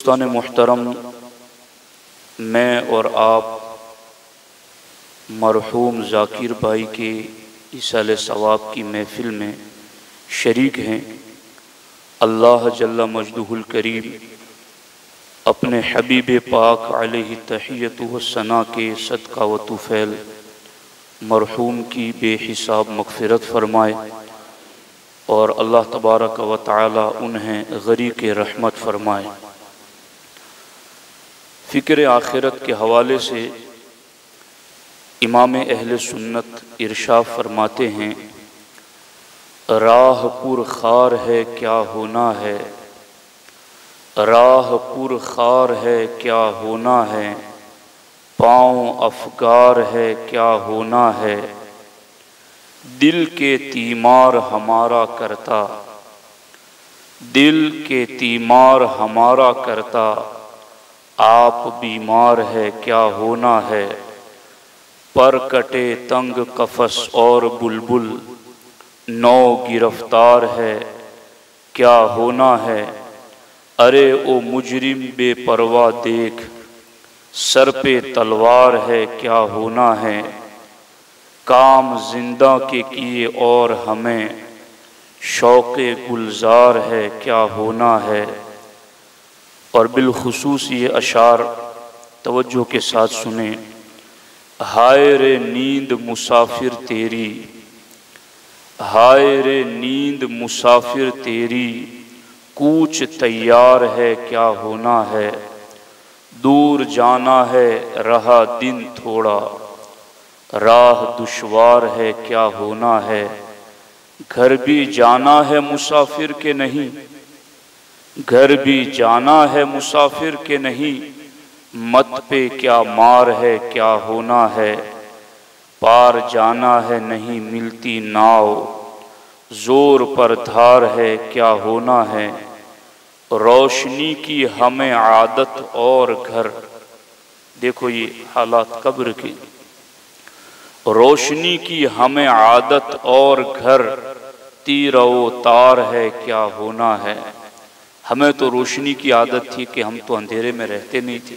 दोस्तान मुहतरम, मैं और आप मरहूम ज़ाकिर भाई के इसाले सवाब की महफ़िल में शरीक हैं। अल्लाह जल्ला मजदुहुल करीम अपने हबीब पाक अलैहि तहियतु व सना के सदका व तुफ़ैल मरहूम की बेहिसाब मग़फ़िरत फ़रमाए और अल्लाह तबारक व तआला उन्हें गरीक़ रहमत फ़रमाए। फ़िक्र आखिरत के हवाले से इमाम अहले सुन्नत इरशाद फरमाते हैं, राह पुर खार है क्या होना है, राह पुर खार है क्या होना है, पाँव अफगार है क्या होना है, दिल के तीमार हमारा करता, दिल के तीमार हमारा करता, आप बीमार है क्या होना है, पर कटे तंग कफस और बुलबुल नौ गिरफ्तार है क्या होना है, अरे ओ मुजरिम बेपरवा देख सर पे तलवार है क्या होना है, काम जिंदा के किए और हमें शौक़े गुलजार है क्या होना है। और बिलखुसूस ये अशार तवज्जो के साथ सुने। हाय रे नींद मुसाफिर तेरी, हाय रे नींद मुसाफिर तेरी, कूच तैयार है क्या होना है, दूर जाना है रहा दिन थोड़ा, राह दुश्वार है क्या होना है, घर भी जाना है मुसाफिर के नहीं, घर भी जाना है मुसाफिर के नहीं, मत पे क्या मार है क्या होना है, पार जाना है नहीं मिलती नाव, जोर पर धार है क्या होना है, रोशनी की हमें आदत और घर, देखो ये हालात कब्र की, रोशनी की हमें आदत और घर, तीरो तार है क्या होना है। हमें तो रोशनी की आदत थी कि हम तो अंधेरे में रहते नहीं थे,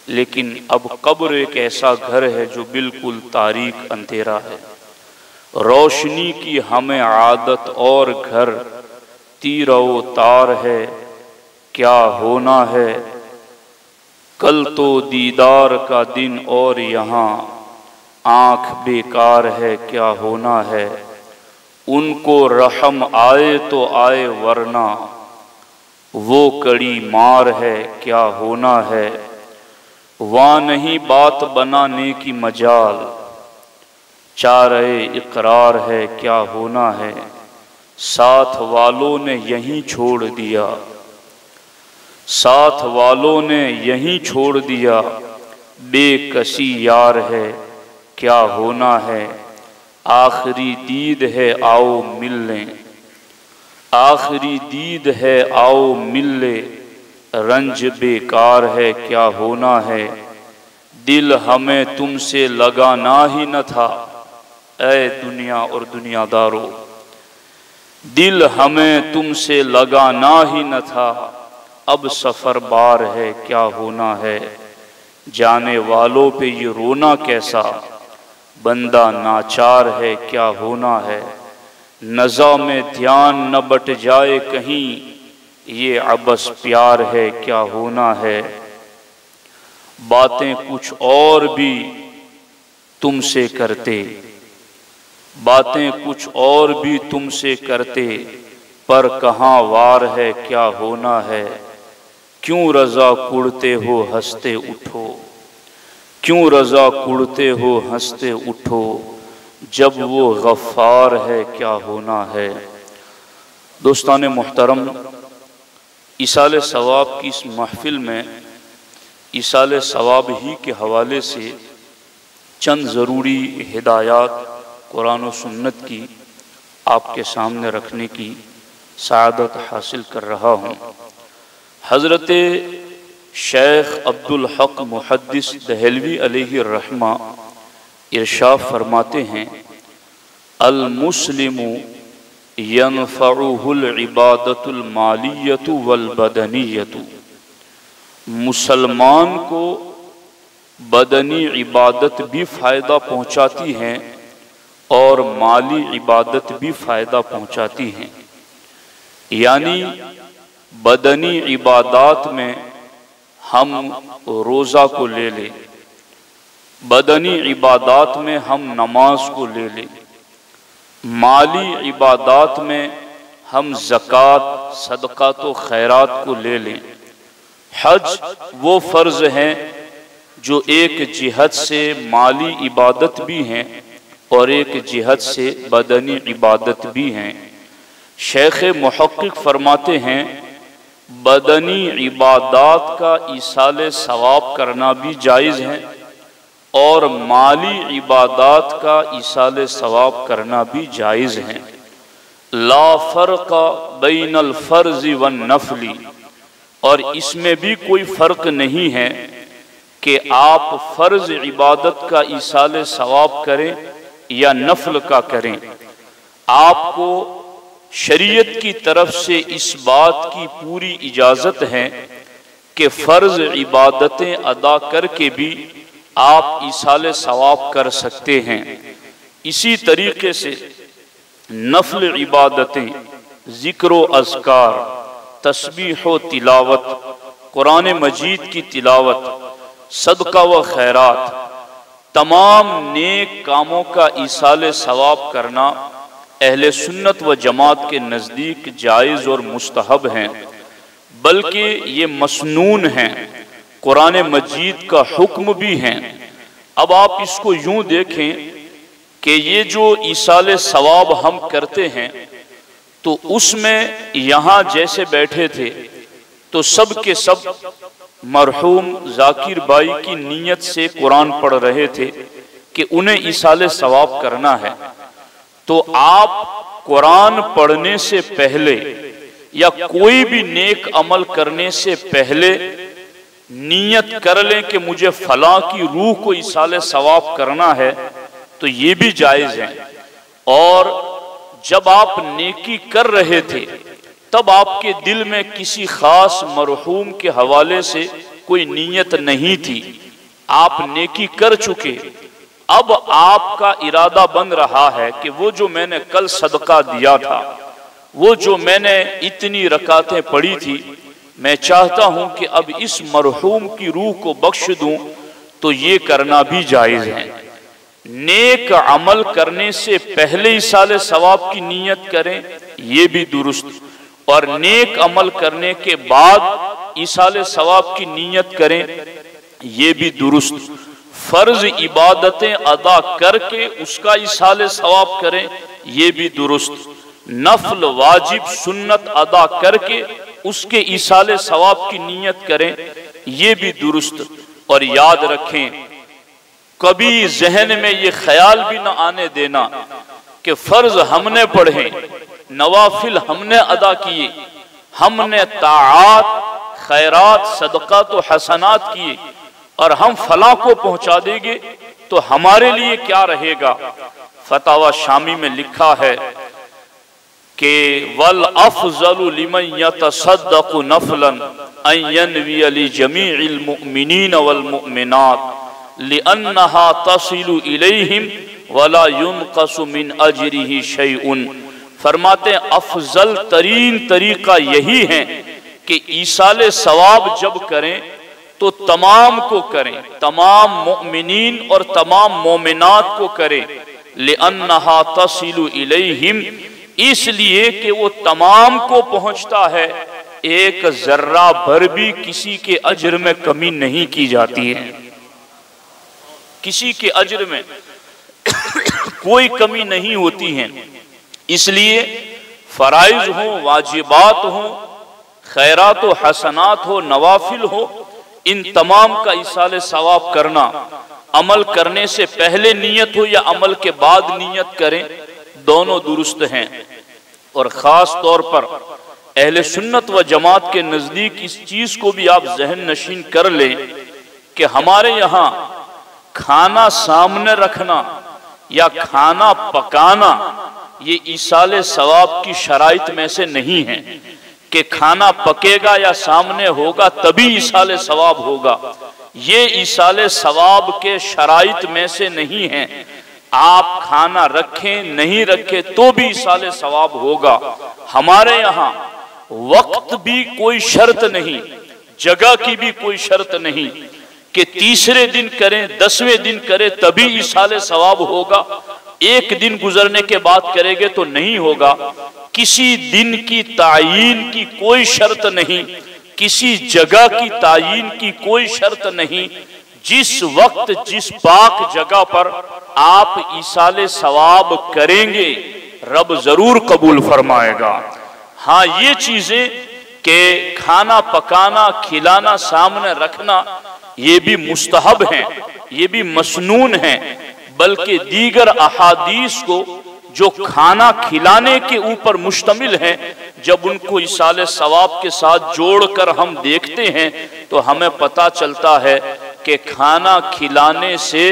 लेकिन अब कब्र एक ऐसा घर है जो बिल्कुल तारीक अंधेरा है। रोशनी की हमें आदत और घर, तीरो तार है क्या होना है, कल तो दीदार का दिन और यहाँ आँख बेकार है क्या होना है, उनको रहम आए तो आए वरना वो कड़ी मार है क्या होना है, वहाँ नहीं बात बनाने की मजाल, चारे इकरार है क्या होना है, साथ वालों ने यहीं छोड़ दिया, साथ वालों ने यहीं छोड़ दिया, बेकसी यार है क्या होना है, आखिरी दीद है आओ मिल लें, आखिरी दीद है आओ मिल ले, रंज बेकार है क्या होना है, दिल हमें तुमसे लगाना ही न था, ऐ दुनिया और दुनियादारों, दिल हमें तुमसे लगाना ही न था, अब सफ़र बार है क्या होना है, जाने वालों पे ये रोना कैसा, बंदा नाचार है क्या होना है, नज़ा में ध्यान न बट जाए कहीं, ये अबस प्यार है क्या होना है, बातें कुछ और भी तुमसे करते, बातें कुछ और भी तुमसे करते, पर कहाँ वार है क्या होना है, क्यों रज़ा कुड़ते हो हंसते उठो, क्यों रज़ा कुड़ते हो हंसते उठो, जब वो गफ़ार है क्या होना है। दोस्तान मुहतरम, इसाले सवाब की इस महफ़िल में इसाले सवाब ही के हवाले से चंद ज़रूरी हिदायत कुरान और सुन्नत की आपके सामने रखने की सआदत हासिल कर रहा हूँ। हज़रत शेख अब्दुल हक मुहद्दिस दहलवी अलैहि रहमा इरशाद फरमाते हैं, अल मुस्लिमु यनफ़उहुल इबादतुल मालियतु वल बदनियतु, मुसलमान को बदनी इबादत भी फ़ायदा पहुंचाती हैं और माली इबादत भी फ़ायदा पहुंचाती हैं। यानी बदनी इबादत में हम रोज़ा को ले लें, बदनी इबादत में हम नमाज को ले लें, माली इबादत में हम ज़कात सदक़ात व खैरात को ले लें। हज वो फ़र्ज़ हैं जो एक जिहत से माली इबादत भी हैं और एक जिहत से बदनी इबादत भी हैं। शेख मुहक्किक फरमाते हैं बदनी इबादत का ईसाले सवाब करना भी जायज़ है और माली इबादत का ईसाले सवाब करना भी जायज़ है। ला फ़र्क़ बैनल फ़र्ज़ि वन नफ़ली, और इसमें भी कोई फ़र्क नहीं है कि आप फ़र्ज़ इबादत का ईसाले सवाब करें या नफल का करें। आपको शरीयत की तरफ से इस बात की पूरी इजाज़त है कि फ़र्ज़ इबादतें अदा करके भी आप ईसाले सवाब कर सकते हैं। इसी तरीके से नफल इबादतें, ज़िक्र अज़कार, तस्बीह व तिलावत, कुरान मजीद की तिलावत, सदका व खैरात, तमाम नेक कामों का ईसाले सवाब करना अहले सुन्नत व जमात के नज़दीक जायज़ और मुस्तहब हैं, बल्कि ये मसनून हैं, कुरान मजीद का हुक्म भी हैं। अब आप इसको यूं देखें कि ये जो ईसाले सवाब हम करते हैं तो उसमें यहाँ जैसे बैठे थे तो सब के सब मरहूम जाकिर भाई की नीयत से कुरान पढ़ रहे थे कि उन्हें ईसाले सवाब करना है। तो आप कुरान पढ़ने से पहले या कोई भी नेक अमल करने से पहले नीयत कर लें कि मुझे फलां की रूह को ईसाले सवाब करना है, तो ये भी जायज़ है। और जब आप नेकी कर रहे थे तब आपके दिल में किसी खास मरहूम के हवाले से कोई नीयत नहीं थी, आप नेकी कर चुके। अब आपका इरादा बन रहा है कि वो जो मैंने कल सदका दिया था, वो जो मैंने इतनी रकातें पढ़ी थी, मैं चाहता हूं कि अब इस मरहूम की रूह को बख्श दूं, तो ये करना भी जायज़ है। नेक अमल करने से पहले ईसाले सवाब की नीयत करें, ये भी दुरुस्त, और नेक अमल करने के बाद ईसाले सवाब की नीयत करें, ये भी दुरुस्त। फर्ज इबादतें अदा करके उसका ईसाले सवाब करें, ये भी दुरुस्त। नफल वाजिब सुन्नत अदा करके उसके ईसाले सवाब की नीयत करें, ये भी दुरुस्त। और याद रखें, कभी जहन में ये ख्याल भी ना आने देना कि फर्ज हमने पढ़े, नवाफिल हमने अदा किए, हमने ताआत खैरात सदक़ात व हसनात किए और हम फला को पहुंचा देंगे तो हमारे लिए क्या रहेगा। फतावा शामी में लिखा है कि वल अफ़ज़लु लिमन यतसद्दक़ु नफ़लन अन यनवी अली जमीइल मुमिनीन वल मुमिनात लिअन्नहा तसिलु इलैहिम वला युनक़सु मिन अजरिही शैउन। फरमाते अफजल तरीन तरीका यही है कि ईसाले सवाब जब करें तो तमाम को करें, तमाम मुमिनीन और तमाम मोमिनात को करें। लिअन्नहा तसिलु इलैहिम, इसलिए कि वो तमाम को पहुंचता है, एक जर्रा भर भी किसी के अजर में कमी नहीं की जाती है, किसी के अजर में कोई कमी नहीं होती है। इसलिए फराइज हो, वाजिबात हो, खैरात व हसनात हो, नवाफिल हो, इन तमाम का ईसाले सवाब करना, अमल करने से पहले नियत हो या अमल के बाद नियत करें, दोनों दुरुस्त हैं। और ख़ास तौर पर अहले सुन्नत व जमात के नज़दीक इस चीज़ को भी आप जहन नशीन कर लें कि हमारे यहाँ खाना सामने रखना या खाना पकाना ये ईसाले सवाब की शराइत में से नहीं है। कि खाना पकेगा या सामने होगा तभी ईसाले सवाब होगा, ये ईसाले सवाब के शराइत में से नहीं है। आप खाना रखें नहीं रखें तो भी ईसाले सवाब होगा। हमारे यहाँ वक्त भी कोई शर्त नहीं, जगह की भी कोई शर्त नहीं कि तीसरे दिन करें 10वें दिन करें तभी ईसाले सवाब होगा, एक दिन गुजरने के बाद करेंगे तो नहीं होगा। किसी दिन की तायीन की कोई शर्त नहीं, किसी जगह की तायीन की कोई शर्त नहीं। जिस वक्त जिस पाक जगह पर आप ईसाले सवाब करेंगे रब जरूर कबूल फरमाएगा। हाँ, ये चीजें के खाना पकाना, खिलाना, सामने रखना ये भी मुस्तहब हैं, ये भी मसनून हैं, बल्कि दीगर अहादीस को जो खाना खिलाने के ऊपर मुश्तमिल हैं, जब उनको ईसाले सवाब के साथ जोड़कर हम देखते हैं तो हमें पता चलता है कि खाना खिलाने से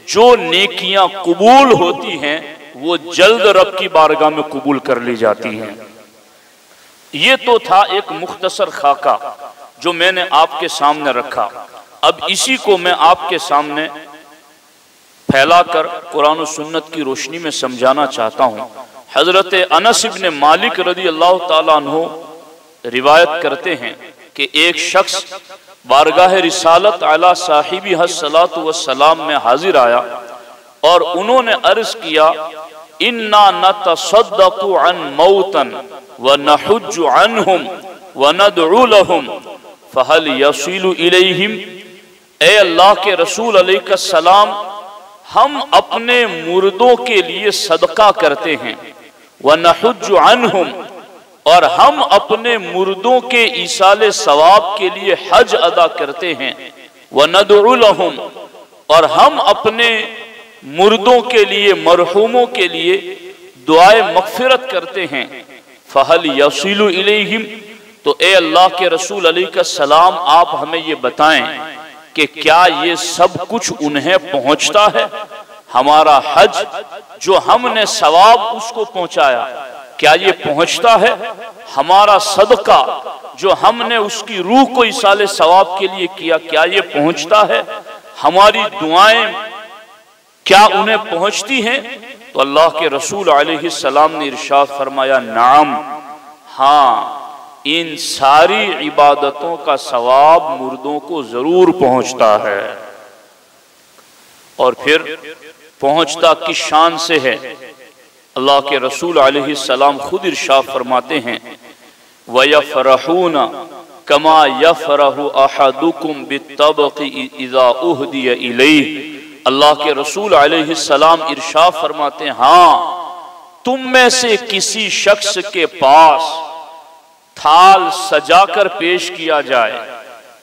जो नेकियां कबूल होती हैं वो जल्द रब की बारगाह में कबूल कर ली जाती हैं। ये तो था एक मुख्तसर खाका जो मैंने आपके सामने रखा। अब इसी को मैं आपके सामने फैलाकर कुरान और सुन्नत की रोशनी में समझाना चाहता हूँ। हजरत अनस इब्न मालिक रज़ी अल्लाह ताला अन्हु रिवायत करते हैं कि एक शख्स बारगाह रिसालत अला साहिबी हस्सलातु वस्सलाम में हाजिर आया और उन्होंने अर्ज किया, इन्ना नतसद्दक़ु अन मौतन व नहुज्जु अन्हुम व नदउ लहुम फहल यसीलु इलैहिम। ए अल्लाह के रसूल अलैहिस्सलाम, हम अपने मुर्दों के लिए सदका करते हैं, व नहुज्जु अन्हुम, और हम अपने मुर्दों के ईसाले सवाब के लिए हज अदा करते हैं, व नदउ लहुम, और हम अपने मुर्दों के लिए, मरहूमों के लिए दुआए मगफिरत करते हैं। फहल यसीलु इलैहिम, तो ए अल्लाह के रसूल अलैहिस्सलाम आप हमें ये बताएं कि क्या ये सब कुछ उन्हें पहुंचता है? हमारा हज जो हमने सवाब उसको पहुंचाया, क्या ये पहुंचता है? हमारा सदका जो हमने उसकी रूह को ईसाले सवाब के लिए किया, क्या ये पहुंचता है? हमारी दुआएं क्या उन्हें पहुंचती हैं? तो अल्लाह के रसूल अलैहिस्सलाम ने इरशाद फरमाया, नाम, हाँ, इन सारी इबादतों का सवाब मुर्दों को जरूर पहुंचता है। और फिर पहुंचता किस शान से है? अल्लाह के रसूल अलैहिस्सलाम खुद इरशाद फरमाते हैं, वयफरहूना कमा यफरहु अहदुकुम बित्तबक़ि इज़ा उहदिया इलैहि। अल्लाह के रसूल अलैहिस्सलाम इरशाद फरमाते हैं, हाँ, तुम में से किसी शख्स के पास थाल सजाकर पेश किया जाए,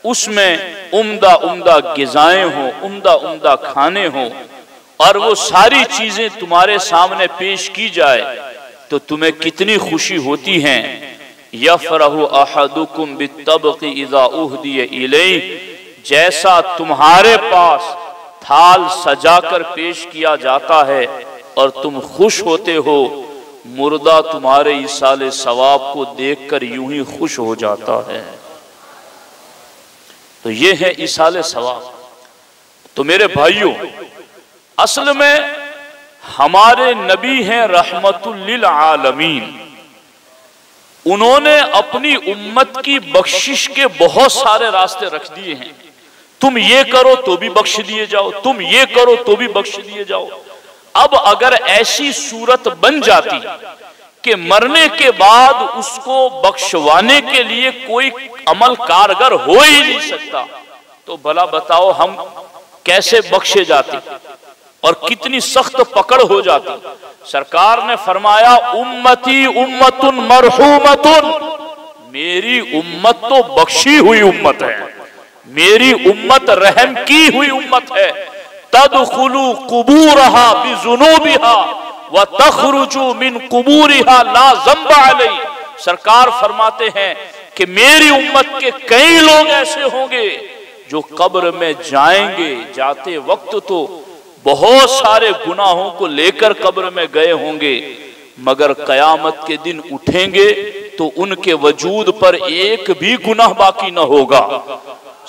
उसमें उम्दा उम्दा गिज़ाएं हों, उम्दा उम्दा खाने हों, और वो सारी चीजें तुम्हारे सामने पेश की जाए तो तुम्हें कितनी खुशी होती है। यफरहु अहदुकुम बित्तबक़ि इज़ा उहदिया इलैहि, जैसा तुम्हारे पास थाल सजाकर पेश किया जाता है और तुम खुश होते हो, मुर्दा तुम्हारे ईसाले सवाब को देखकर यूं ही खुश हो जाता है। तो ये है ईसाले सवाब। तो मेरे भाइयों, असल में हमारे नबी हैं रहमतुल लिल आलमीन। उन्होंने अपनी उम्मत की बख्शिश के बहुत सारे रास्ते रख दिए हैं। तुम ये करो तो भी बख्श दिए जाओ, तुम ये करो तो भी बख्श दिए जाओ। अब अगर ऐसी सूरत बन जाती कि मरने के बाद उसको बख्शवाने के लिए कोई अमल कारगर हो ही नहीं सकता, तो भला बताओ हम कैसे बख्शे जाते और कितनी सख्त पकड़ हो जाती। सरकार ने फरमाया, उम्मती उम्मतुन मरहूमतुन, मेरी उम्मत तो बख्शी हुई उम्मत है, मेरी उम्मत रहम की हुई उम्मत है। तदखुलु कुबूरहा बिजुनूबिहा व तखरुजु मिन कुबूरिहा ला ज़ंबा अलैहि। सरकार फरमाते हैं कि मेरी उम्मत के कई लोग ऐसे होंगे जो कब्र में जाएंगे, जाते वक्त तो बहुत सारे गुनाहों को लेकर कब्र में गए होंगे, मगर कयामत के दिन उठेंगे तो उनके वजूद पर एक भी गुनाह बाकी न होगा।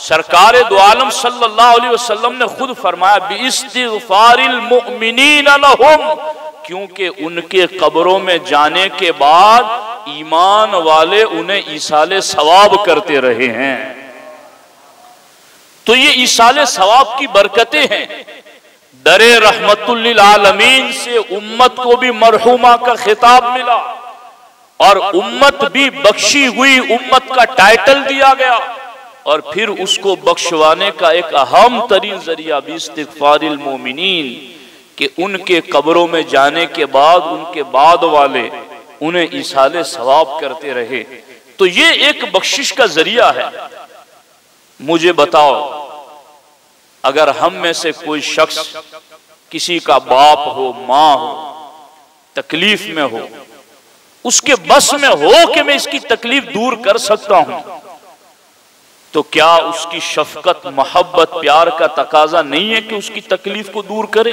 सरकार दो आलम सल्लल्लाहु अलैहि वसल्लम ने खुद फरमाया बिइस्तिग़फ़ारिल मुअमिनीन लहुम, क्योंकि उनके कब्रों में जाने के बाद ईमान वाले उन्हें ईसाले सवाब करते रहे हैं। तो ये ईसाले सवाब की बरकतें हैं। दरे रहमतुल लिल आलमीन से उम्मत को भी मरहुमा का खिताब मिला और उम्मत भी बख्शी हुई उम्मत का टाइटल दिया गया, और फिर उसको बख्शवाने का एक अहम तरीन जरिया भी इस्तिग़फ़ारिल मोमिनीन, कि उनके कब्रों में जाने के बाद उनके बाद वाले उन्हें ईसाले सवाब करते रहे। तो ये एक बख्शिश का जरिया है। मुझे बताओ, अगर हम में से कोई शख्स किसी का बाप हो, माँ हो, तकलीफ में हो, उसके बस में हो कि मैं इसकी तकलीफ दूर कर सकता हूं, तो क्या उसकी शफकत, मोहब्बत, प्यार का तकाजा नहीं है कि उसकी तकलीफ को दूर करे?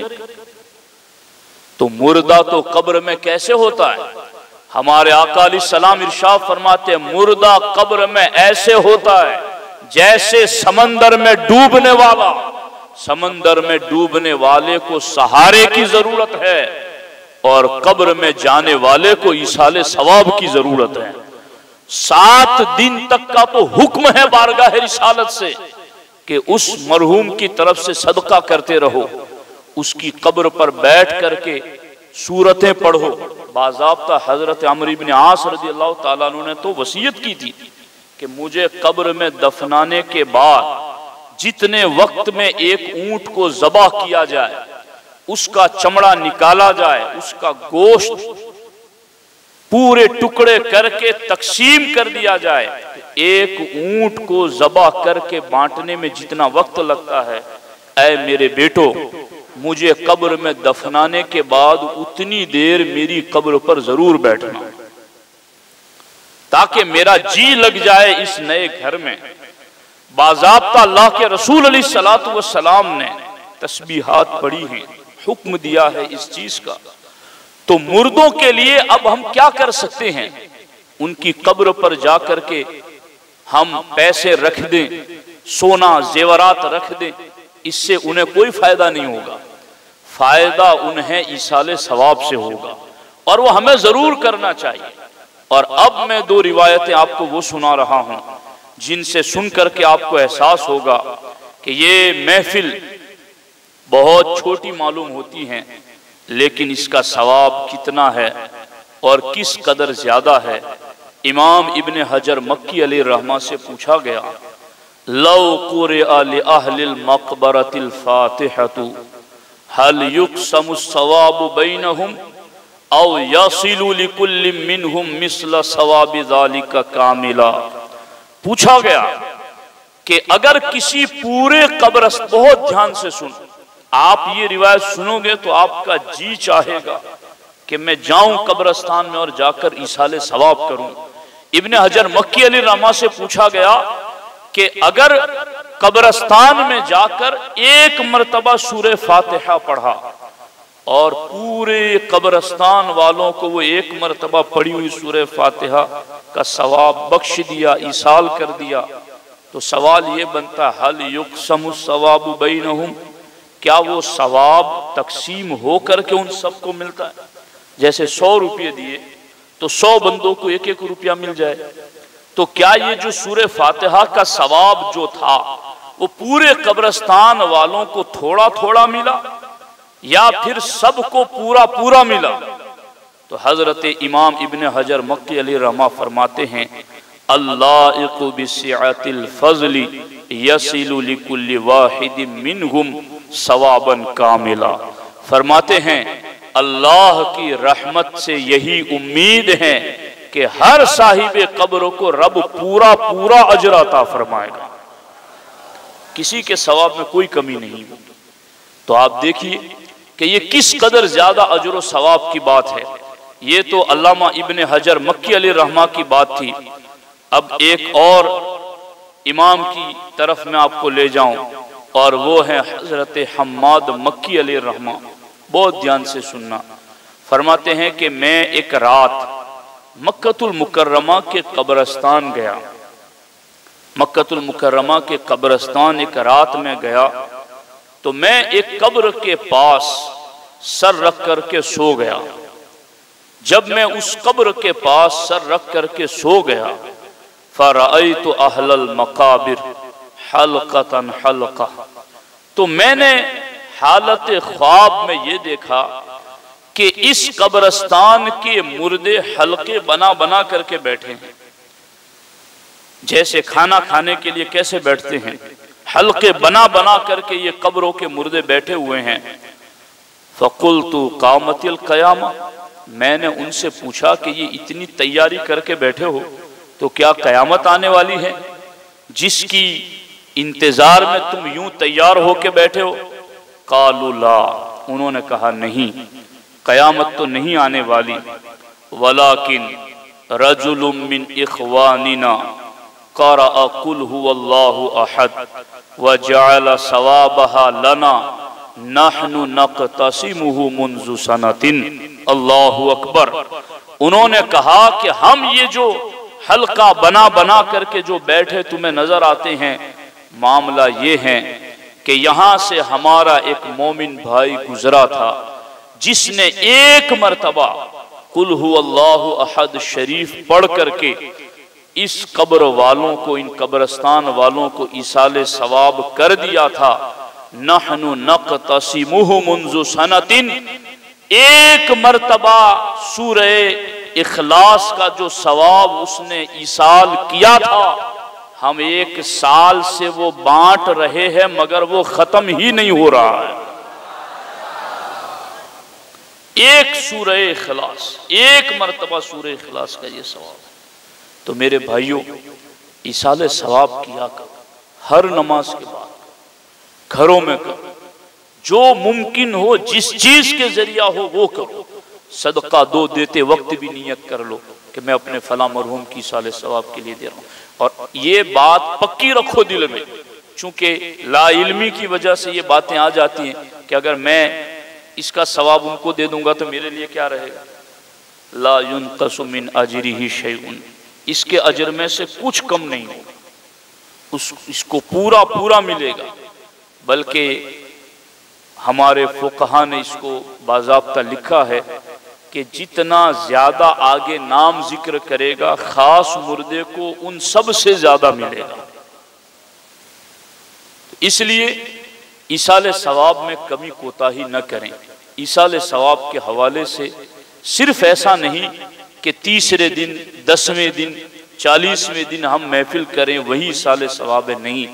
तो मुर्दा तो कब्र में कैसे होता है? हमारे आका अलैहिस्सलाम इरशाद फरमाते हैं, मुर्दा कब्र में ऐसे होता है जैसे समंदर में डूबने वाला। समंदर में डूबने वाले को सहारे की जरूरत है और कब्र में जाने वाले को ईसाले सवाब की जरूरत है। 7 दिन तक का तो हुक्म है बारगाह रिसालत से कि उस मरहूम की तरफ से सदका करते रहो, उसकी कब्र पर बैठ करके सूरतें पढ़ो। बाज़ाब्ता हजरत अमर इब्न आस रज़ियल्लाहु ताला अन्हु ने तो वसीयत की थी कि मुझे कब्र में दफनाने के बाद जितने वक्त में एक ऊंट को ज़बह किया जाए, उसका चमड़ा निकाला जाए, उसका गोश्त पूरे टुकड़े करके तकसीम कर दिया जाए, एक ऊंट को ज़बह करके बांटने में जितना वक्त लगता है, ऐ मेरे बेटो, मुझे कब्र में दफनाने के बाद उतनी देर मेरी कब्र पर जरूर बैठना, ताकि मेरा जी लग जाए इस नए घर में। बाज़ाब्ता अल्लाह के रसूल अलैहिस्सलातु वस्सलाम ने तस्बीहात पढ़ी हैं, हुक्म दिया है इस चीज का। तो मुर्दों के लिए अब हम क्या कर सकते हैं? उनकी कब्र पर जाकर के हम पैसे रख दें, सोना जेवरात रख दें, इससे उन्हें कोई फायदा नहीं होगा। फायदा उन्हें ईसाले सवाब से होगा और वो हमें जरूर करना चाहिए। और अब मैं 2 रिवायतें आपको वो सुना रहा हूं जिनसे सुन करके आपको एहसास होगा कि ये महफिल बहुत छोटी मालूम होती है, लेकिन इसका सवाब कितना है और किस कदर ज्यादा है। इमाम इब्न हजर मक्की अलैहि रहमा से पूछा गया, लौ कुरिअ लि अहलिल मक़बरतिल फातिहतु हल युक़समु सवाबु बैनहुम औ यसिलु लिकुल्लि मिनहुम मिस्ल सवाबि ज़ालिका कामिला। पूछा गया कि अगर किसी पूरे कब्रस्तान, बहुत ध्यान से सुन, आप ये रिवायत सुनोगे तो आपका जी चाहेगा कि मैं जाऊं कब्रस्तान में और जाकर ईसाले सवाब करूं। इब्न हजर मक्की अलैहि रहमा से पूछा गया कि अगर कब्रस्तान में जाकर एक मर्तबा सूरे फातिहा पढ़ा और पूरे कब्रस्तान वालों को वो एक मर्तबा पढ़ी हुई सूरे फातिहा का सवाब बख्श दिया, ईसाल कर दिया, तो सवाल ये बनता, हल युक़समु सवाबु बैनहुम, क्या वो सवाब तकसीम हो करके उन सबको मिलता है? जैसे 100 रुपये दिए तो 100 बंदों को 1-1 रुपया मिल जाए। तो क्या ये जो सूरे फातिहा का सवाब जो था वो पूरे कब्रस्तान वालों को थोड़ा थोड़ा मिला या फिर सबको पूरा पूरा मिला? तो हजरत इमाम इब्न हजर मक्की अलैहि रहमा फरमाते हैं, अल्लाइक़ु बिसिअतिल फज़ली यसिलु लिकुल्लि वाहिदिन मिनहुम सवाबन कामिला। फरमाते हैं अल्लाह की रहमत से यही उम्मीद है कि हर साहिबे कब्र को रब पूरा पूरा अजर अता फरमाएगा, किसी के सवाब में कोई कमी नहीं होगी। तो आप देखिए कि ये किस कदर ज्यादा अजर व सवाब की बात है। ये तो अल्लामा इब्न हजर मक्की अलैहि रहमा की बात थी। अब एक और इमाम की तरफ मैं आपको ले जाऊं और वो है हजरत हम्माद मक्की अलैहि रहमा। बहुत ध्यान से सुनना। फरमाते हैं कि मैं एक रात मक्कतुल मुकर्रमा के कब्रिस्तान गया। मक्कतुल मुकर्रमा के कब्रिस्तान एक रात में गया तो मैं एक कब्र के पास सर रख करके सो गया। जब मैं उस कब्र के पास सर रख करके सो गया, फरअयतु अहलल मकाबिर हल्क़तन हल्क़ा, तो मैंने हालत ख्वाब में ये देखा कि इस कब्रिस्तान के मुर्दे हल्के बना बना करके बैठे हैं। जैसे खाना खाने के लिए कैसे बैठते हैं, हल्के बना बना करके ये कब्रों के मुर्दे बैठे हुए हैं। फ़क़ुल्तु क़ामतिल क़यामा, मैंने उनसे पूछा कि ये इतनी तैयारी करके बैठे हो तो क्या क़यामत आने वाली है जिसकी इंतजार में तुम यूं तैयार होके बैठे हो? क़ालू ला, उन्होंने कहा नहीं, क़यामत तो नहीं आने वाली। वलाकिन रजुलुम मिन इख़वानिना क़रअ कुल हुवल्लाहु अहद व जअल सवाबहा लना नहनु नक़तसिमुहु मुन्ज़ु सनतिन। अल्लाहु अकबर। उन्होंने कहा कि हम ये जो हल्का बना बना करके जो बैठे तुम्हें नजर आते हैं, मामला ये है कि यहाँ से हमारा एक मोमिन भाई गुजरा था जिसने एक मर्तबा कुल हुवल्लाहु अहद शरीफ पढ़ करके इस कब्र वालों को, इन कब्रिस्तान वालों को इसाले सवाब कर दिया था। नहनु नक़तसिमुहु मुन्ज़ु सनतिन, एक मर्तबा सूरह इखलास का जो सवाब उसने इसाल किया था, हम 1 साल से वो बांट रहे हैं मगर वो खत्म ही नहीं हो रहा है। एक सूरह इखलास, एक मर्तबा सूरह इखलास का ये सवाब। तो मेरे भाइयों, इसाले सवाब किया कर, हर नमाज के बाद घरों में करो, जो मुमकिन हो, जिस चीज के जरिया हो वो करो। सदका दो, देते वक्त भी नियत कर लो कि मैं अपने फला मरहूम की साले सवाब के लिए दे रहा हूँ। और ये बात पक्की रखो दिल में, चूंकि लाइल्मी की वजह से ये बातें आ जाती हैं कि अगर मैं इसका सवाब उनको दे दूंगा तो मेरे लिए क्या रहेगा। ला युनक़सु मिन अजरिही शैउन, इसके अजर में से कुछ कम नहीं होगा, इसको पूरा पूरा मिलेगा। बल्कि हमारे फुक़हा ने इसको बाज़ाब्ता लिखा है कि जितना ज्यादा आगे नाम जिक्र करेगा खास मुर्दे को उन सब से ज्यादा मिलेगा। इसलिए इसाले सवाब में कमी कोताही न करें। इसाले सवाब के हवाले से सिर्फ ऐसा नहीं कि 30वें दिन, 10वें दिन, 40वें दिन हम महफिल करें वही इसाले सवाब है, नहीं।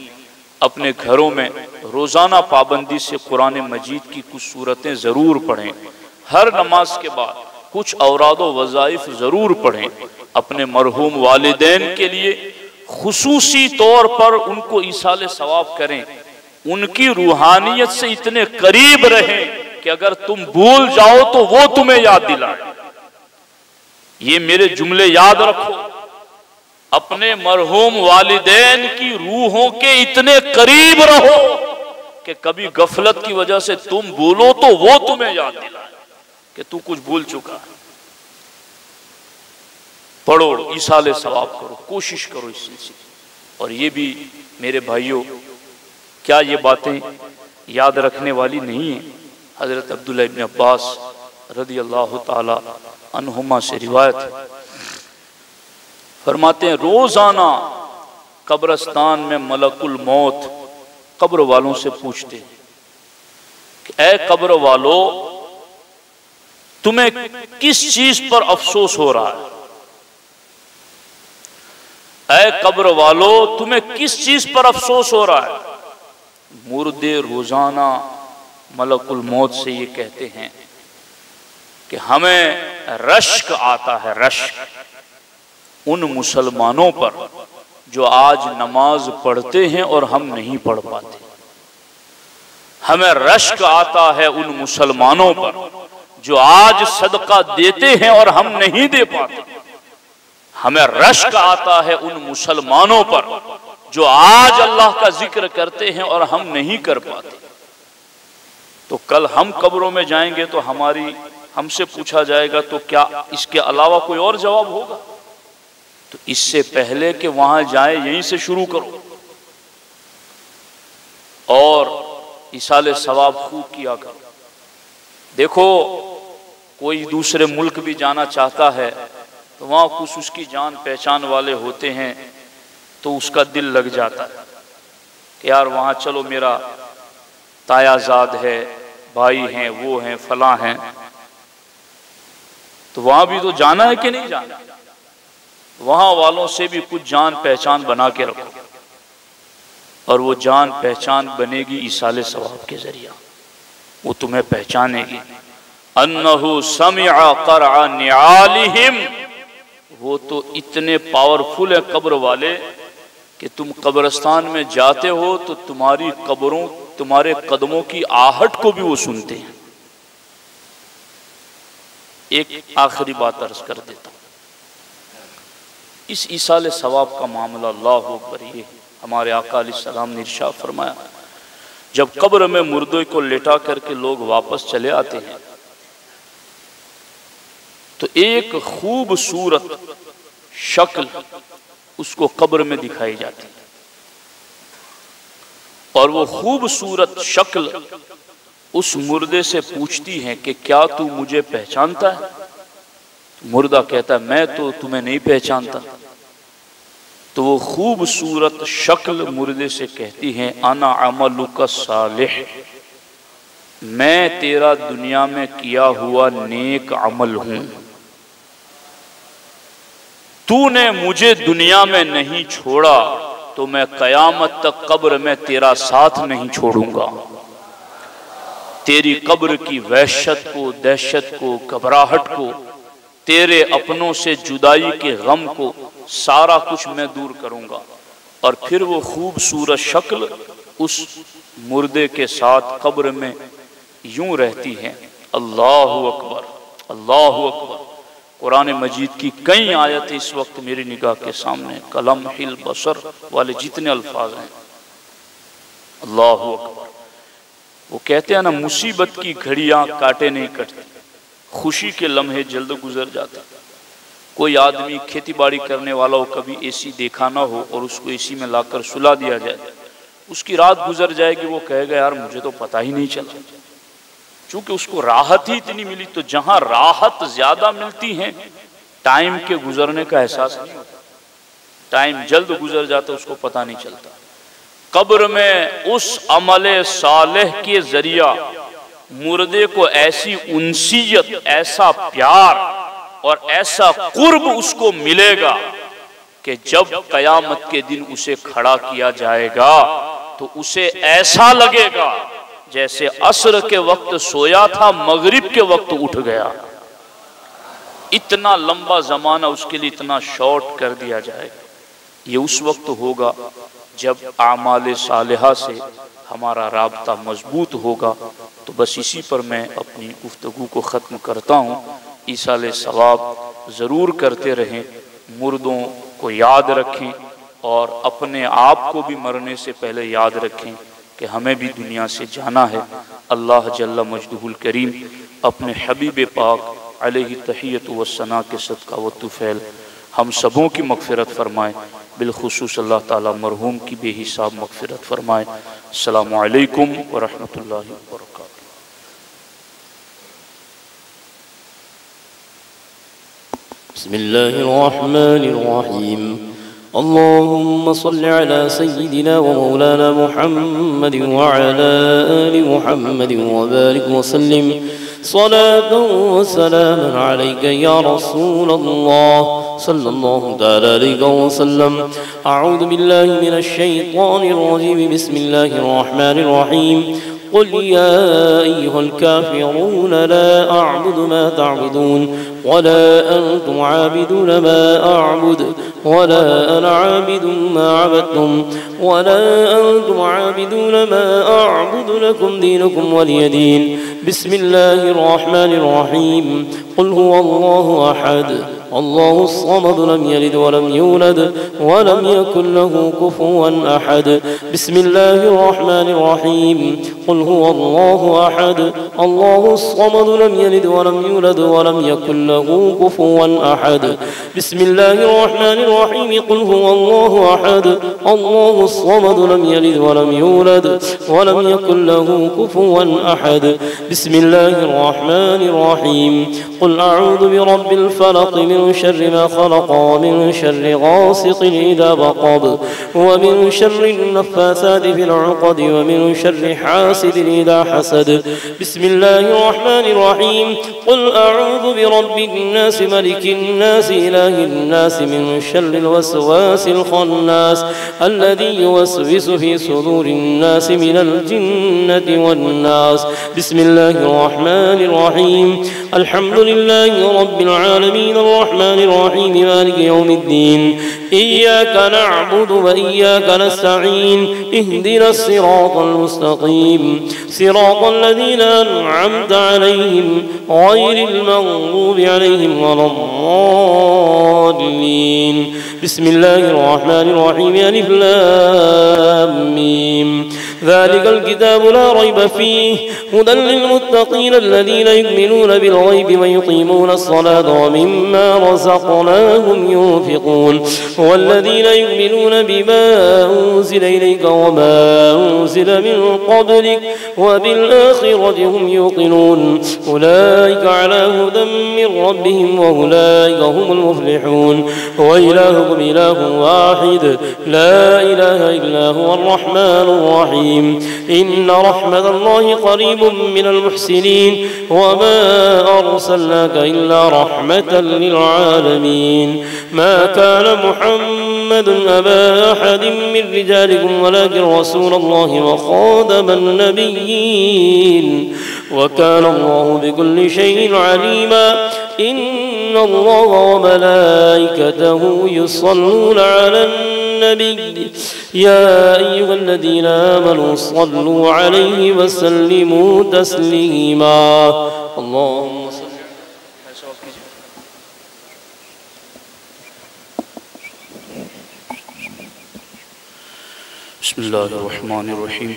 अपने घरों में रोजाना पाबंदी से कुरान मजीद की कुछ सूरतें जरूर पढ़ें। हर नमाज के बाद कुछ औराद व वज़ाइफ जरूर पढ़ें। अपने मरहूम वालिदैन के लिए खुसूसी तौर पर उनको इसाले सवाब करें। उनकी रूहानियत से इतने करीब रहें कि अगर तुम भूल जाओ तो वो तुम्हें याद दिलाए। ये मेरे जुमले याद रखो। अपने मरहूम वालिदैन की रूहों के इतने करीब रहो कि कभी गफलत की वजह से तुम भूलो तो वो तुम्हें याद दिलाए कि तू कुछ भूल चुका है। पढ़ो, इसाले सवाब करो, कोशिश करो इस सिलसिले। और ये भी मेरे भाइयों, क्या ये बातें याद रखने वाली नहीं है? हजरत अब्दुल्लाह इब्न अब्बास रदियल्लाहु ताला अन्हुमा से रिवायत है, फरमाते हैं रोजाना कब्रिस्तान में मलकुल मौत कब्र वालों से पूछते हैं कि ऐ कब्र वालों, तुम्हें किस चीज पर अफसोस हो रहा है? ऐ कब्र वालों, तुम्हें किस चीज पर अफसोस हो रहा है? मुर्दे रोजाना मलकुल मौत से ये कहते हैं कि हमें रश्क आता है, रश्क उन मुसलमानों पर जो आज नमाज पढ़ते हैं और हम नहीं पढ़ पाते। हमें रश्क आता है उन मुसलमानों पर जो आज सदका देते हैं और हम नहीं दे पाते। हमें रश्क आता है उन मुसलमानों पर जो आज अल्लाह का जिक्र करते हैं और हम नहीं कर पाते। तो कल हम कब्रों में जाएंगे तो हमारी हमसे पूछा जाएगा तो क्या इसके अलावा कोई और जवाब होगा? तो इससे पहले कि वहां जाए यहीं से शुरू करो और इसाले सवाब खूब किया करो। देखो, कोई दूसरे मुल्क भी जाना चाहता है तो वहां कुछ उसकी जान पहचान वाले होते हैं तो उसका दिल लग जाता है कि यार वहां चलो, मेरा तायाजाद है, भाई हैं, वो हैं, फलां हैं, तो वहां भी तो जाना है कि नहीं जाना? वहां वालों से भी कुछ जान पहचान बना के रखो और वो जान पहचान बनेगी इसाले सवाब के जरिया। वो तुम्हें पहचानेगी। अन्नहु समिअ क़रअ निआलिहिम, वो तो इतने पावरफुल है कब्र वाले कि तुम कब्रिस्तान में जाते हो तो तुम्हारी कब्रों, तुम्हारे कदमों की आहट को भी वो सुनते हैं। एक आखिरी बात अर्ज कर देता हूं। इस इसाले सवाब का मामला अल्लाहु अकबर, ये हमारे आका अलैहिस्सलाम ने इरशाद फरमाया, जब कब्र में मुर्दे को लेटा करके लोग वापस चले आते हैं तो एक खूबसूरत शक्ल उसको कब्र में दिखाई जाती है और वो खूबसूरत शक्ल उस मुर्दे से पूछती है कि क्या तू मुझे पहचानता है? मुर्दा कहता है मैं तो तुम्हें नहीं पहचानता। तो वो खूबसूरत शक्ल मुर्दे से कहती है अना अमलुका सालिह, मैं तेरा दुनिया में किया हुआ नेक अमल हूं, तूने मुझे दुनिया में नहीं छोड़ा तो मैं कयामत तक कब्र में तेरा साथ नहीं छोड़ूंगा। तेरी कब्र की वहशत को, दहशत को, घबराहट को, तेरे अपनों से जुदाई के गम को, सारा कुछ मैं दूर करूंगा। और फिर वो खूबसूरत शक्ल उस मुर्दे के साथ कब्र में यूं रहती है। अल्लाहु अकबर, अल्लाहु अकबर। कुरान मजीद की कई आयतें इस वक्त मेरी निगाह के सामने, कलम हिल बसर वाले जितने अल्फाज हैं, अल्लाहु अकबर। वो कहते हैं ना, मुसीबत की घड़ियां काटे नहीं कटती, खुशी के लम्हे जल्द गुजर जाते। कोई आदमी खेती बाड़ी करने वाला हो, कभी एसी देखा ना हो और उसको एसी में लाकर सुला दिया जाए, उसकी रात गुजर जाएगी, वो कहेगा यार मुझे तो पता ही नहीं चला, चूंकि उसको राहत ही इतनी मिली। तो जहां राहत ज्यादा मिलती है टाइम के गुजरने का एहसास नहीं होता, टाइम जल्द गुजर जाता, उसको पता नहीं चलता। कब्र में उस अमले सालेह के जरिया मुर्दे को ऐसी उनसियत, ऐसा प्यार और ऐसा कुर्ब उसको मिलेगा कि जब कयामत के दिन उसे खड़ा किया जाएगा तो उसे ऐसा लगेगा जैसे असर के वक्त सोया था, मगरिब के वक्त उठ गया। इतना लंबा जमाना उसके लिए इतना शॉर्ट कर दिया जाएगा। ये उस वक्त होगा जब आमाले सालिहा से हमारा राबता मजबूत होगा। तो बस इसी पर मैं अपनी गुफ्तगू को ख़त्म करता हूँ। ईसाले सवाब ज़रूर करते रहें, मुर्दों को याद रखें और अपने आप को भी मरने से पहले याद रखें कि हमें भी दुनिया से जाना है। अल्लाह जल्ला मजदुहुल करीम अपने हबीब पाक अलैहि तहियत व सना के सदका व तुफ़ैल हम सबों की मग़फ़िरत फ़रमाए, बिलख़ुसूस अल्लाह ताला मरहूम की बेहिसाब मग़फ़िरत फ़रमाए। अस्सलामु अलैकुम व रहमतुल्लाहि व बरकातुहू। बिस्मिल्लाहिर रहमानिर रहीम। अल्लाहुम्मा सल्लि अला सय्यिदिना व मौलाना मुहम्मद व अला आलि मुहम्मद व बारिक व सल्लिम सलातन व सलामन अलैका या रसूलल्लाह सल्लल्लाहु तआला अलैहि व सल्लम। अऊज़ु बिल्लाहि मिनश शैतानिर रजीम। बिस्मिल्लाहिर रहमानिर रहीम। क़ुल या अय्युहल काफ़िरून ला अअबुदु मा तअबुदून वला अंतुम आबिदून मा अअबुदु वला अना आबिदुम मा अबदतुम वला अंतुम आबिदून मा अअबुदु लकुम दीनुकुम वलिय दीन। बिस्मिल्लाहिर रहमानिर रहीम। क़ुल हुवल्लाहु अहद अल्लाहु स्समद लम यलिद वलम यूलद वलम यकुल लहू कुफुवन अहद। बिस्मिल्लाहिर रहमानिर रहीम। कुल हुवल्लाहु अहद अल्लाहु स्समद लम यलिद वलम यूलद वलम यकुल लहू कुफुवन अहद। बिस्मिल्लाहिर रहमानिर रहीम। कुल हुवल्लाहु अहद अल्लाहु स्समद लम यलिद वलम यूलद वलम यकुल लहू कुफुवन अहद। बिस्मिल्लाहिर रहमानिर रहीम। कुल अऊज़ु बिरब्बिल फलक़ मिन शर्रि मा खलक़ व मिन शर्रि गासिक़िन इज़ा वक़ब व मिन शर्रि नफ़्फ़ासाति फिल उक़द व मिन शर्रि हासिदिन इज़ा हसद। बिस्मिल्लाहिर रहमानिर रहीम। कुल अऊज़ु बिरब्बिन नास मलिकिन नास इलाहिन नास मिन शर्रिल वसवासिल खन्नास अल्लज़ी युवस्विसु फी सुदूरिन नास मिनल जिन्नति वन नास। बिस्मिल्लाहिर रहमानिर रहीम। अल्हम्दुलिल्लाहि रब्बिल आलमीन अर्रहमानिर रहीम मालिकि यौमिद्दीन। इय्याका नअबुदु व इय्याका नस्तईन। इहदिनस सिरातल मुस्तकीम सिरातल लज़ीना अनअमता अलैहिम गैरिल मग़दूबि अलैहिम वलद्दाल्लीन। बिस्मिल्लाहिर रहमानिर रहीम। अलिफ लाम मीम। ज़ालिकल किताबु ला रैब फ़ीहि हुदल लिल्मुत्तक़ीन अल्लज़ीना युमिनून बिल-ग़ैबि व युक़ीमून अस्सलाता व मिम्मा रज़क़नाहुम युनफ़िक़ून। वल्लज़ीना युमिनून बिमा उन्ज़िला इलैका व मा उन्ज़िला मिन क़ब्लिक व बिल-आख़िरति हुम युक़िनून। उलाइका अला हुदम मिन रब्बिहिम व उलाइका हुमुल मुफ़्लिहून। व इलाहुकुम इलाहुन वाहिद ला इलाहा इल्ला हुवल रहमानुर रहीम। इन्ना रहमतल्लाहि क़रीबुम मिनल मुहसिनीन व मा अर्सलनाका इल्ला रहमतल लिल आलमीन। मा कान मुहम्मदुन अबा अहदिम मिन रिजालिकुम वलाकिन रसूलल्लाहि व ख़ातमन नबिय्यीन व कान अल्लाहु बिकुल्लि शैइन अलीमा। इन्ना अल्लाह व मलाइकतहु युसल्लूना अलन नबी या अय्युहल्लज़ीना आमनू सल्लू अलैहि व सल्लिमू तस्लीमा। अल्लाहुम्मा बिस्मिल्लाहिर्रहमानिर्रहीम।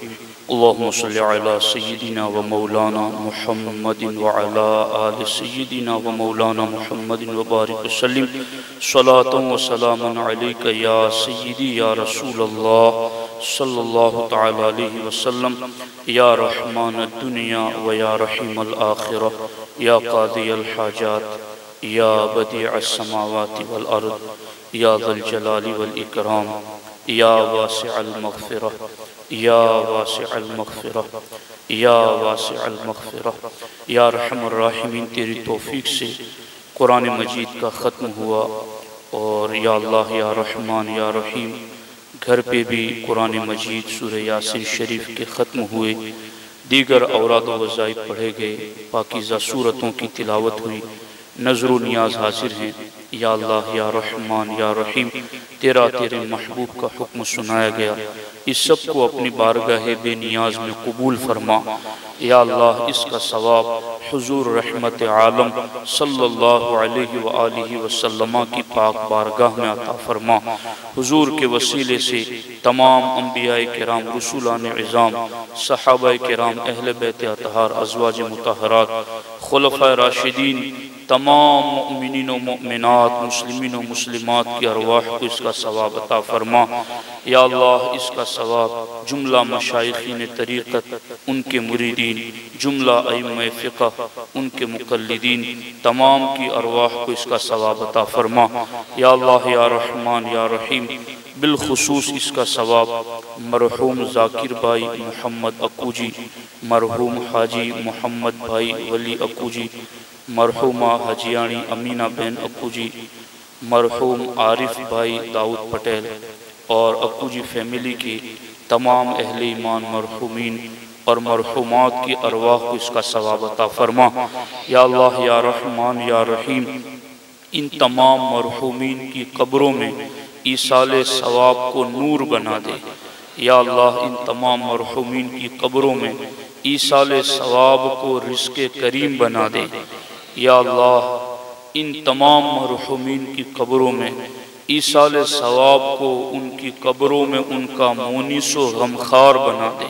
अल्लाहुम्मा सल्लि अला सय्यिदिना व मौलाना मुहम्मदिन व अला आलि सय्यिदिना व मौलाना मुहम्मदिन व बारिक वसल्लिम। सलातन व सलामन अलैका या सय्यिदी या रसूलल्लाह सल्लल्लाहु तआला अलैहि वसल्लम। या रहमानद दुनिया व या रहीमल आखिरह या क़ादियल हाजात या बदीअस समावाति वल अर्द या ज़ल जलाली वल इकराम या वासिअल मग़फ़िरह या वासिअल मग़फ़िरह या वासिअल मग़फ़िरह या रहमर राहिमीन। तेरी तौफ़ीक़ से कुरान मजीद का ख़त्म हुआ और या अल्लाह या रहमान या रहीम घर पे भी कुरान मजीद सूरह यासीन शरीफ के ख़त्म हुए। दीगर औराद व वज़ाइफ पढ़े गए। पाकीज़ा सूरतों की तिलावत हुई। नज़र नियाज हाजिर हैं। या अल्लाह या रहमान या रहीम तेरा तेरे महबूब का हुक्म सुनाया गया। इस सब को अपनी बारगाह बेनियाज में कबूल फरमा। या अल्लाह इसका सवाब हुजूर रहमत आलम सल्लल्लाहु अलैहि व आलिहि वसल्लम की पाक बारगाह में अता फरमा। हुजूर के वसीले से तमाम अंबियाए किराम रसूलान इज़ाम सहाबाए किराम अहले बैत अतहार अज़वाज मुतहरात खुलफ़ाए राशिदीन तमाम मुमिनीन व मुमिनात मुस्लिमीन व मुस्लिमात की अरवाह को इसका सवाब अता फरमा। या अल्लाह इसका सवाब जुमला मशाइखीन तरीक़त उनके मुरीदीन जुमला अइम्मा फ़िक़ह उनके मुक़ल्लिदीन तमाम की अरवाह को इसका सवाब अता फरमा। या अल्लाह या रहमान या रहीम बिलखुसूस इसका सवाब मरहूम ज़ाकिर भाई मोहम्मद अकूजी, मरहूम हाजी मोहम्मद भाई वली अकूजी, मरहूमा हजियाणी अमीना बहन अकूजी, मरहूम आरिफ भाई दाऊद पटेल और अकूजी फैमिली की तमाम अहले ईमान मरहूमीन और मरहूमात की अरवाह को इसका सवाब अता फरमा। या अल्लाह या रहमान या रहीम इन तमाम मरहूमीन की कब्रों में ईसाले सवाब को नूर बना दे। या अल्लाह इन तमाम मरहूमीन की कब्रों में ईसाले सवाब को रिज़्क़े करीम बना दे। या अल्लाह इन तमाम मरहूमीन की कब्रों में ईसाल सवाब को उनकी कब्रों में उनका मोनिस व गमखार बना दे।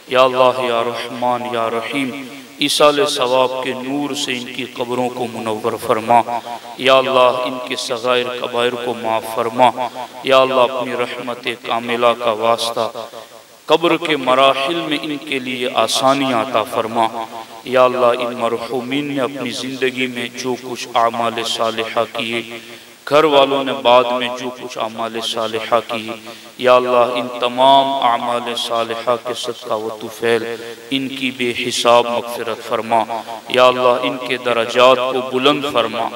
या अल्लाह या रहमान या रहीम, ईसाल सवाब के नूर से इनकी कब्रों को मुनव्वर फरमा। या अल्लाह इनके सगाइर कबाइर को माफ़ फरमा। या अल्लाह अपनी रहमत कामिला का वास्ता कब्र के मराहिल में इनके लिए आसानियाँ अता फरमा। या अल्लाह इन मरहूमीन ने अपनी ज़िंदगी में जो कुछ आमाल सालिहा किए, घर वालों ने बाद में जो कुछ आमाल सालिहा किए, या अल्लाह इन तमाम आमाल सालिहा के सदका व तुफैल इनकी बेहिसाब मग़फ़िरत फरमा। या अल्लाह इनके दरजात को बुलंद फरमा।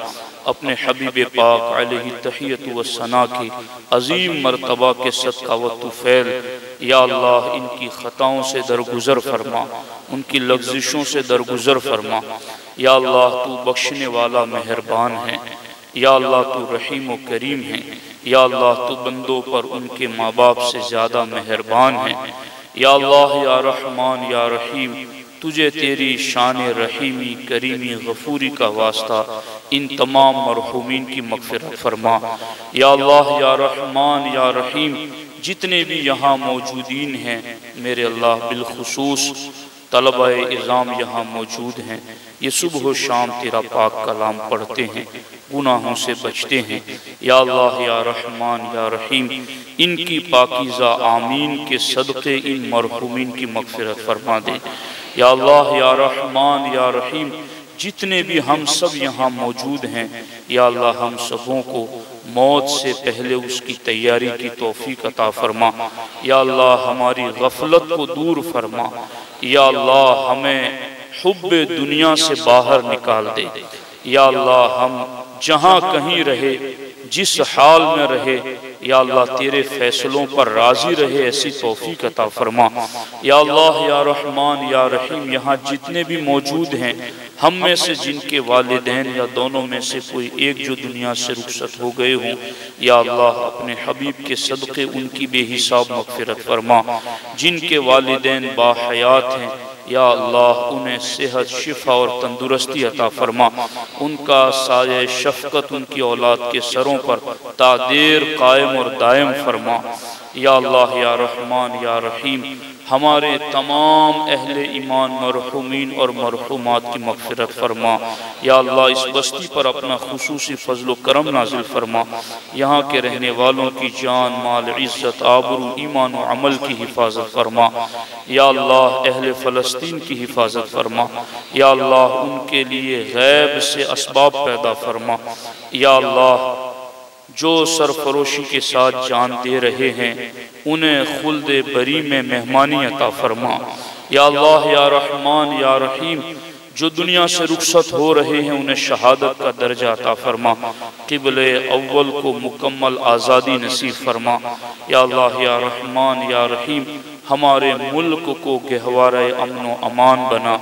अपने हबीब पाक अलैहि तहियत व सना की अजीम मर्तबा के सदका व तुफैल या अल्लाह इनकी ख़ताओं से दरगुज़र फरमा, उनकी लग़्ज़िशों से दरगुज़र फरमा। या अल्लाह तू बख्शने वाला मेहरबान है। या अल्लाह तू रहीम व करीम है। या अल्लाह तू बंदों पर उनके माँ बाप से ज़्यादा मेहरबान है। या अल्लाह या रहमान या रहीम, तुझे तेरी शान रहीमी करीमी गफूरी का वास्ता इन तमाम मरहूमीन की मग़फ़िरत फरमा। या अल्लाह या रहमान या रहीम, जितने भी यहाँ मौजूदीन हैं मेरे अल्लाह, बिलखुसूस तलबाए इज़ाम यहाँ मौजूद हैं, ये सुबह व शाम तेरा पाक कलाम पढ़ते हैं, गुनाहों से बचते हैं। या अल्लाह या रहमान या रहीम, इनकी पाकीज़ा आमीन के सदक़े इन मरहूमीन की मग़फ़िरत फरमा दे। या अल्लाह या रहमान या रहीम, जितने भी हम सब यहाँ मौजूद हैं, या अल्लाह हम सबों को मौत से पहले उसकी तैयारी की तौफीक अता फरमा। या अल्लाह हमारी गफलत को दूर फरमा। या अल्लाह हमें हुब्बे दुनिया से बाहर निकाल दे। या अल्लाह हम जहाँ कहीं रहे, जिस हाल में रहे, या अल्लाह तेरे फैसलों पर राज़ी रहे, ऐसी तौफीक अता फरमा। या अल्लाह या रहमान या रहीम, यहाँ जितने भी मौजूद हैं, हम में से जिनके वालिदैन या दोनों में से कोई एक जो दुनिया से रुखसत हो गए हों, या अल्लाह अपने हबीब के सदक़े उनकी बेहिसाब मग़फ़िरत फरमा। जिनके वालिदैन बाहयात हैं, या अल्लाह उन्हें सेहत, शिफा और तंदुरुस्ती अता फरमा। उनका साये शफ़क़त उनकी औलाद के सरों पर तादेर कायम और दायम फरमा। या अल्लाह या रहमान या रहीम, हमारे तमाम अहले ईमान मरहूमीन और मरहूमात की मग़फ़िरत फरमा। या अल्लाह इस बस्ती पर अपना खुसूसी फ़ज़्ल व करम नाज़िल फरमा। यहाँ के रहने वालों की जान, माल, इज़्ज़त, आबरू, ईमान व अमल की हिफाजत फरमा। या अल्लाह अहले फ़लस्तीन की हिफाजत फरमा। या अल्लाह उनके लिए गैब से असबाब पैदा फरमा। या अल्लाह जो सरफरोशी के साथ जान दे रहे हैं, उन्हें खुल्द बरी में मेहमानी अता फरमा। या अल्लाह या रहमान या रहीम, जो दुनिया से रुखसत हो रहे हैं, उन्हें शहादत का दर्जा अता फरमा। क़िबले अव्वल को मुकम्मल आज़ादी नसीब फरमा। या अल्लाह या रहमान या रहीम, हमारे मुल्क को गहवारे अमन व अमान बना।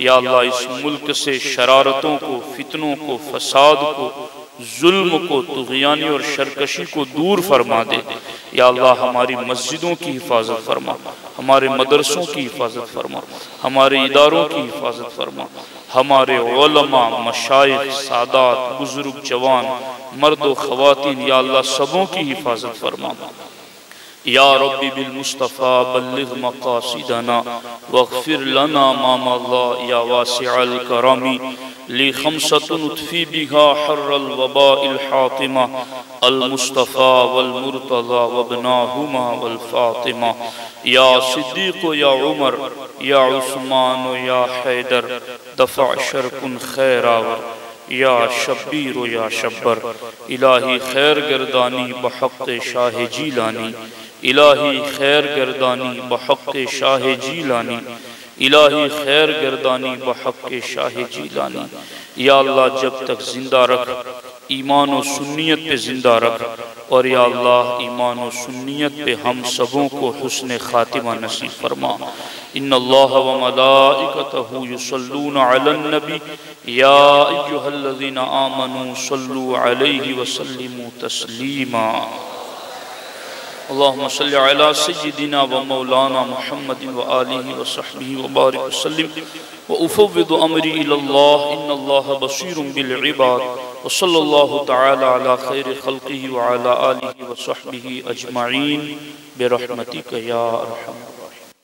या अल्लाह इस मुल्क से शरारतों को, फितनों को, फसाद को, जुल्म को, तुग़यानी और शरकशी को दूर फरमा दे। या अल्लाह हमारी मस्जिदों की हिफाजत फरमा, हमारे मदरसों की हिफाजत फरमा, हमारे इदारों की हिफाजत फरमा, हमारे उलमा, मशाइख, सादात, बुजुर्ग, जवान, मर्द व ख़वातीन, या अल्लाह सबों की हिफाजत फरमा। या रब्बी बिल मुस्तफ़ा बल्लिग़ मक़ासिदना वग़फ़िर लना मा मज़ा या वासिअल करमी ली खमसतुन उतफ़ी बिहा हर्रल वबाइल हातिमा अल मुस्तफ़ा वल मुर्तज़ा वब्नाहुमा वल फ़ातिमा। या सिद्दीक़ या उमर या उस्मान या हैदर दफ़अ शरकुन खैरावर या शब्बीर या शब्बर। इलाही खैर गर्दानी बहक़्क़े शाह जीलानी, इलाही खैर गर्दानी बहक़्क़े शाह जीलानी, इलाही खैर गर्दानी बहक़्क़े शाह जीलानी। या अल्लाह जब तक जिंदा रख, ईमान व सुन्नियत पे जिंदा रख, और या अल्लाह ईमान व सुन्नियत पे हम सबों को हुस्न खातिमा नसीब फरमा। इन्नल्लाह व मलाइकतहु युसल्लूना अलन नबी या अय्युहल्लज़ीना आमनू सल्लू अलैहि व सल्लिमू तस्लीमा। अल्लाहुम्मा सल्लि अला सय्यिदिना व मौलाना मुहम्मदिन व आलिहि व सहबिहि व बारिक व सल्लिम व उफ़व्विदु अमरी इलल्लाह इन्नल्लाह बसीरुम बिल इबाद वसल्लल्लाहु तआला अला खैर खल्क़िही व अला आलिहि व सहबिही अजमईन बिरहमतिक या अरहमर राहिमीन।